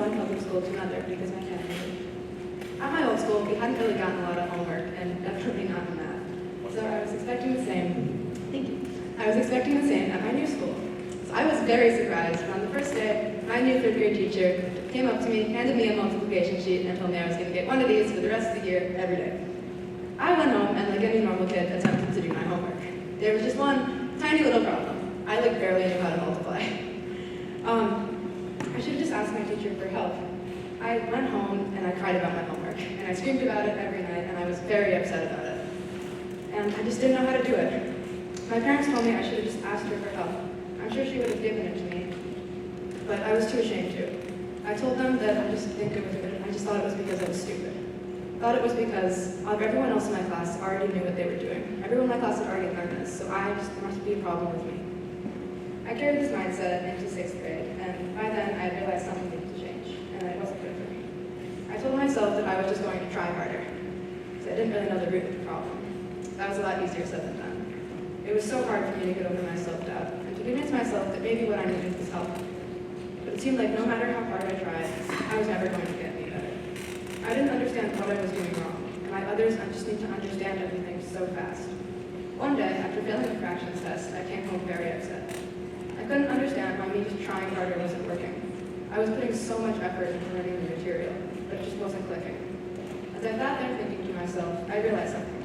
one public school to another because my family moved. At my old school, we hadn't really gotten a lot of homework, and definitely not in math. So I was expecting the same. Thank you. I was expecting the same at my new school. So I was very surprised when on the first day, my new third grade teacher came up to me, handed me a multiplication sheet, and told me I was going to get one of these for the rest of the year, every day. I went home and, like any normal kid, attempted to do my homework. There was just one tiny little problem. I barely knew how to multiply. I should have just asked my teacher for help. I went home and I cried about my homework, and I screamed about it every night, and I was very upset about it. And I just didn't know how to do it. My parents told me I should have just asked her for help. I'm sure she would have given it to me, but I was too ashamed to. I told them that I just thought it was because I was stupid. I thought it was because everyone else in my class already knew what they were doing. Everyone in my class had already learned this, so there must be a problem with me. I carried this mindset into 6th grade, and by then I realized something needed to change, and it wasn't good for me. I told myself that I was just going to try harder, because I didn't really know the root of the problem. That was a lot easier said than done. It was so hard for me to get over my self-doubt, and to convince myself that maybe what I needed was help. But it seemed like no matter how hard I tried, I was never going to get any better. I didn't understand what I was doing wrong, and I just need to understand everything so fast. One day, after failing a fractions test, I came home very upset. I couldn't understand why me just trying harder wasn't working. I was putting so much effort into learning the material, but it just wasn't clicking. As I sat there thinking to myself, I realized something.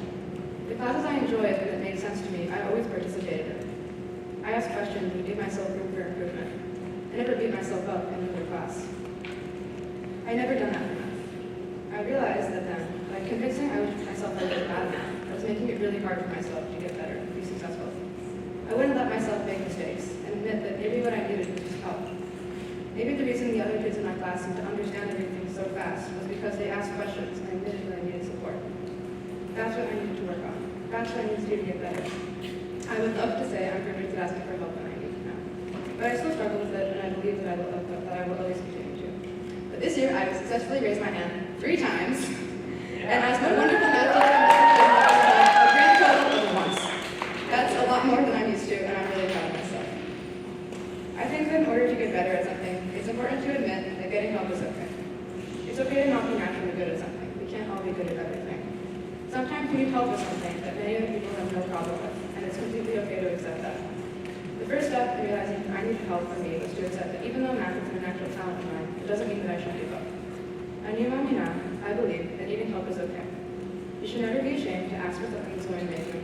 The classes I enjoyed and that made sense to me, I always participated in. I asked questions and gave myself room for improvement. I never beat myself up in another class. I had never done that for math. I realized that then, by convincing myself I was bad at math, I was making it really hard for myself to get better and be successful. I wouldn't let myself make mistakes and admit that maybe what I needed was just help. Maybe the reason the other kids in my class seemed to understand everything so fast was because they asked questions and admitted that I needed support. That's what I needed to work on. That's what I need to do to get better. I would love to say I'm perfect at asking for help when I need it now. But I still struggle with it, and I believe that I will always continue to. But this year, I successfully raised my hand 3 times, and I spent wonderful math a grand total of once. That's a lot more than I'm used to, and I'm really proud of myself. I think that in order to get better at something, it's important to admit that getting help is okay. It's okay to not be naturally good at something. We can't all be good at everything. Sometimes we need help with something that many other people have no problem with, and it's completely okay to accept that. The first step in realizing I needed help for me was to accept that even though math is a natural talent of mine, it doesn't mean that I should give up. I knew Maamina, I believe that needing help is okay. You should never be ashamed to ask for something that's going to make you